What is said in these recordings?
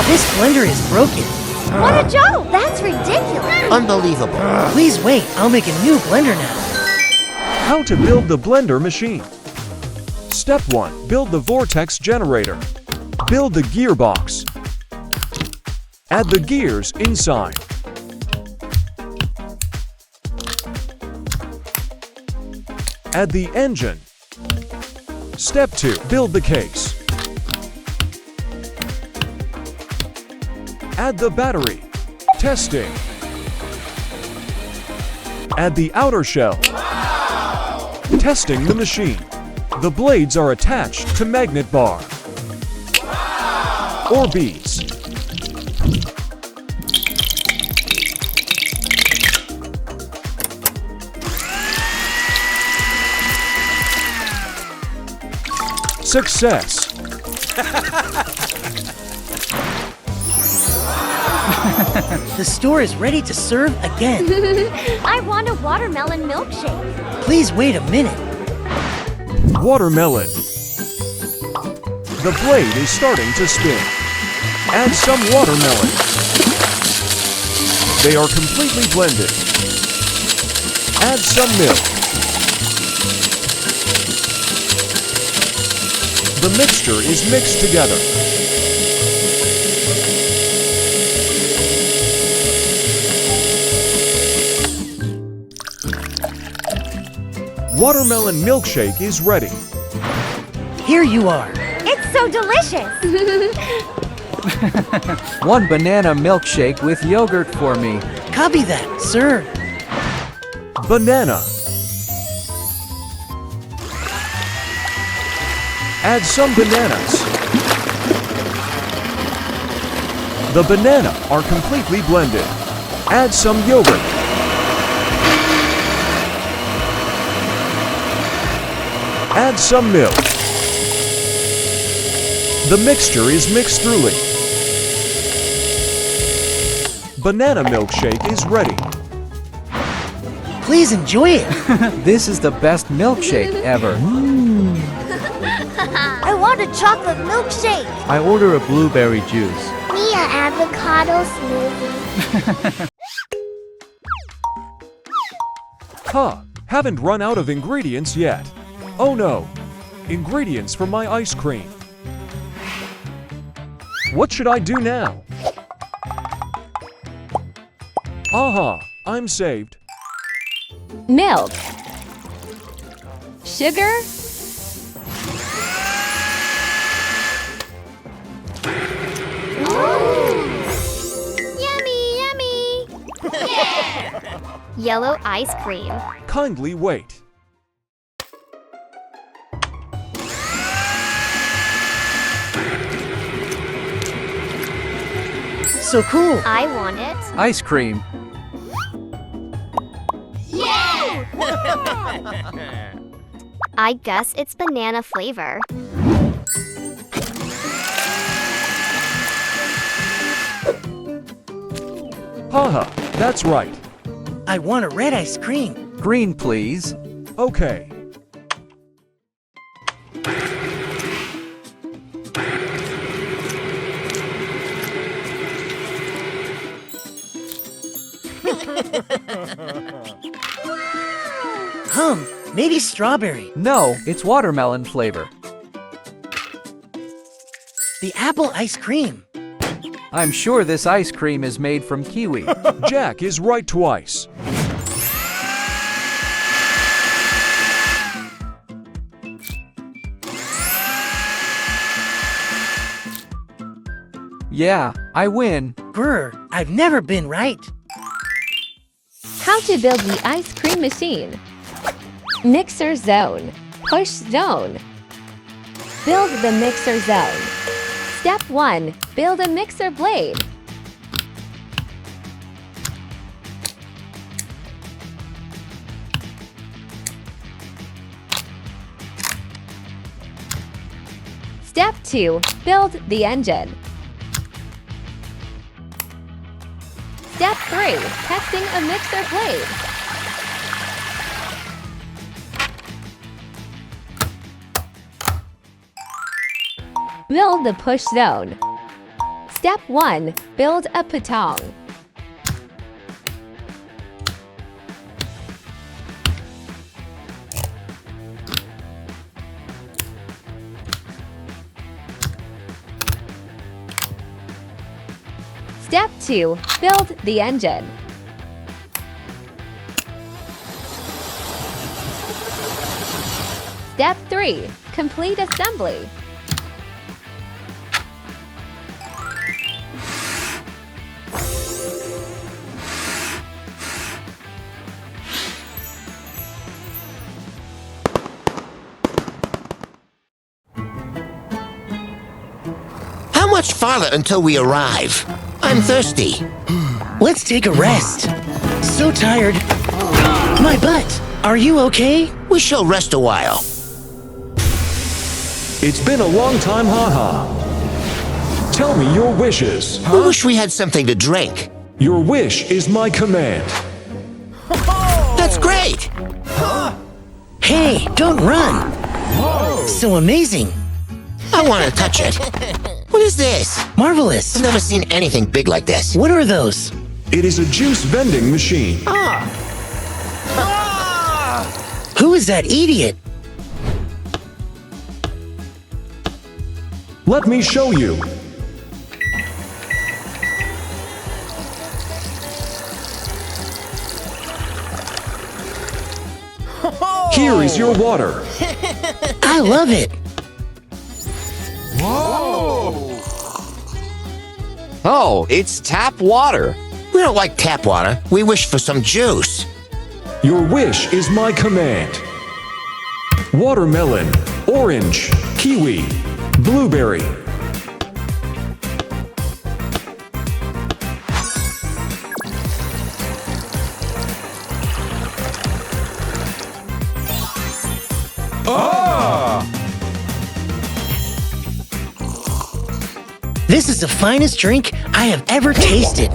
This blender is broken. What a joke! That's ridiculous. Unbelievable. Please wait, I'll make a new blender now. How to build the blender machine. Step 1. Build the vortex generator. Build the gearbox. Add the gears inside. Add the engine. Step 2. Build the case. Add the battery. Testing. Add the outer shell. Testing the machine. The blades are attached to magnet bar or beads. Success! The store is ready to serve again. I want a watermelon milkshake. Please wait a minute. Watermelon. The blade is starting to spin. Add some watermelon. They are completely blended. Add some milk. The mixture is mixed together. Watermelon milkshake is ready. Here you are. It's so delicious. One banana milkshake with yogurt for me. Copy that, sir. Banana. Add some bananas. The banana are completely blended. Add some yogurt. Add some milk. The mixture is mixed thoroughly. Banana milkshake is ready. Please enjoy it. This is the best milkshake ever. I want a chocolate milkshake. I order a blueberry juice. Me an avocado smoothie. Ha! Haven't run out of ingredients yet. Oh no! Ingredients for my ice cream. What should I do now? Aha! I'm saved. Milk. Sugar. Yummy, yummy. Yellow ice cream. Kindly wait. So cool. I want it. Ice cream. I guess it's banana flavor. Haha, that's right. I want a red ice cream. Green, please. Okay. Maybe strawberry. No, it's watermelon flavor. The apple ice cream. I'm sure this ice cream is made from kiwi. Jack is right twice. Yeah, I win. Brr, I've never been right. How to build the ice cream machine. Mixer zone. Push zone. Build the mixer zone. Step 1. Build a mixer blade. Step 2. Build the engine. Step 3. Testing a mixer blade. Build the push zone. Step 1. Build a patong. Step 2. Build the engine. Step 3. Complete assembly. How much farther until we arrive? I'm thirsty. Let's take a rest. So tired. My butt. Are you okay? We shall rest a while. It's been a long time, haha. Tell me your wishes. We wish we had something to drink. Your wish is my command. That's great! Hey, don't run. So amazing. I want to touch it. What is this? Marvelous. I've never seen anything big like this. What are those? It is a juice vending machine. Who is that idiot? Let me show you. Here is your water. I love it. Oh, it's tap water. We don't like tap water. We wish for some juice. Your wish is my command. Watermelon, orange, kiwi, blueberry. This is the finest drink I have ever tasted.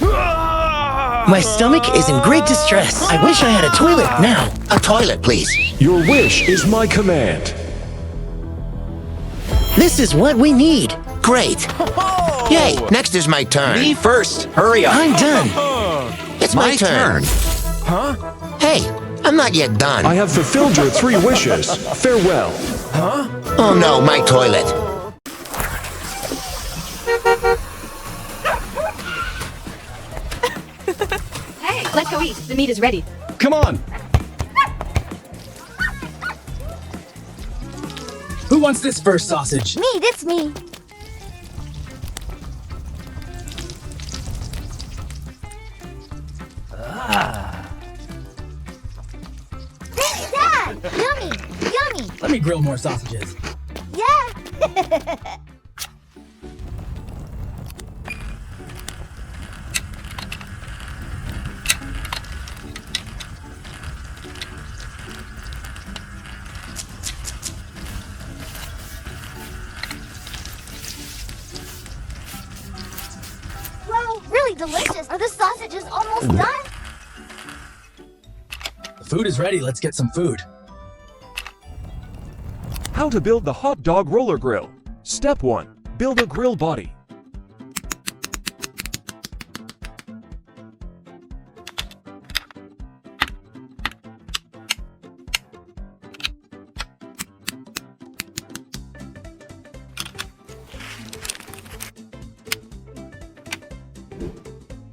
My stomach is in great distress. I wish I had a toilet now. A toilet, please. Your wish is my command. This is what we need. Great. Yay, next is my turn. Me first. Hurry up. I'm done. It's my turn. Hey, I'm not yet done. I have fulfilled your 3 wishes. Farewell. Oh no, my toilet. Hey, let's go eat. The meat is ready. Come on. Who wants this first sausage? Me, that's me. Dad! Yummy! Yummy! Let me grill more sausages. Yeah! Wow, really delicious. Are the sausages almost done? The food is ready. Let's get some food. How to build the hot dog roller grill. Step 1. Build a grill body.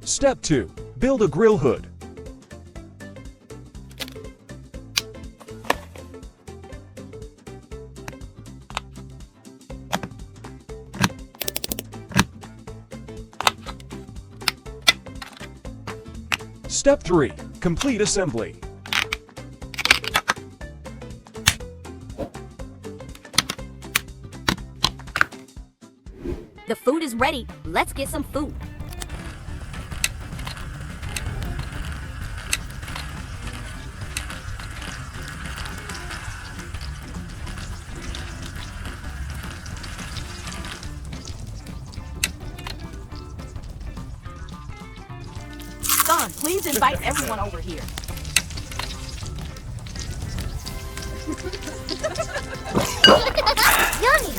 Step 2. Build a grill hood. Step 3. Complete assembly. The food is ready. Let's get some food. Son, please invite everyone over here. Yummy!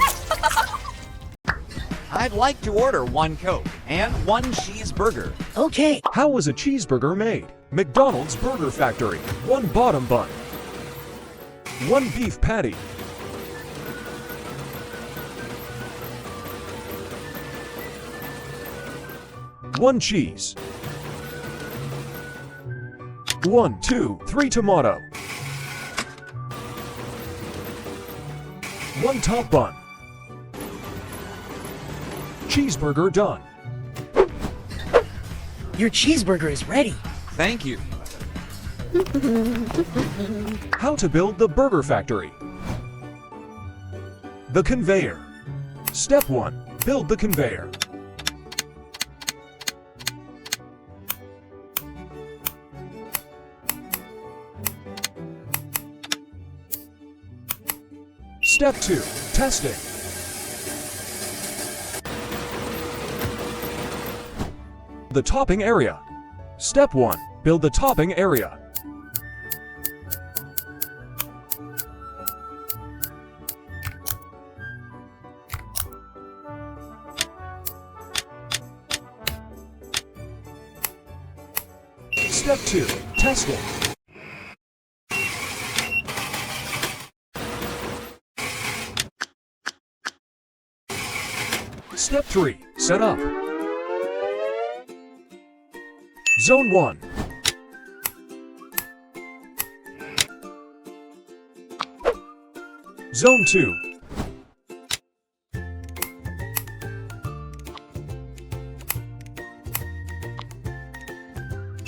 I I'd like to order 1 Coke and 1 cheeseburger. Okay. How was a cheeseburger made? McDonald's Burger Factory. 1 bottom bun. 1 beef patty. 1 cheese. 1, 2, 3 tomato. 1 top bun. Cheeseburger done. Your cheeseburger is ready. Thank you. How to build the Burger Factory. The conveyor. Step 1. Build the conveyor. Step 2. Testing. The topping area. Step 1. Build the topping area. Step 2. Testing. Step 3. Set up. Zone 1. Zone 2.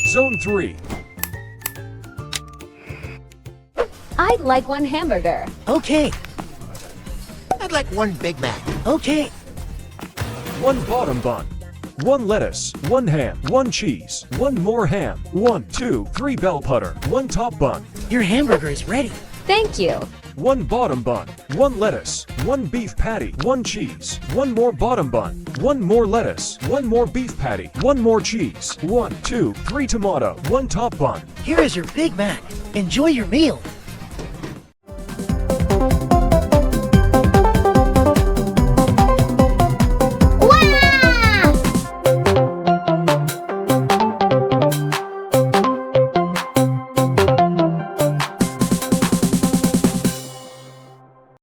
Zone 3. I'd like 1 hamburger. Okay. I'd like 1 Big Mac. Okay. 1 bottom bun. 1 lettuce, 1 ham, 1 cheese, 1 more ham, 1, 2, 3 bell putter, 1 top bun, Your hamburger is ready. Thank you. 1 bottom bun, 1 lettuce, 1 beef patty, 1 cheese, 1 more bottom bun, 1 more lettuce, 1 more beef patty, 1 more cheese, 1, 2, 3 tomato, 1 top bun. Here is your Big Mac. Enjoy your meal.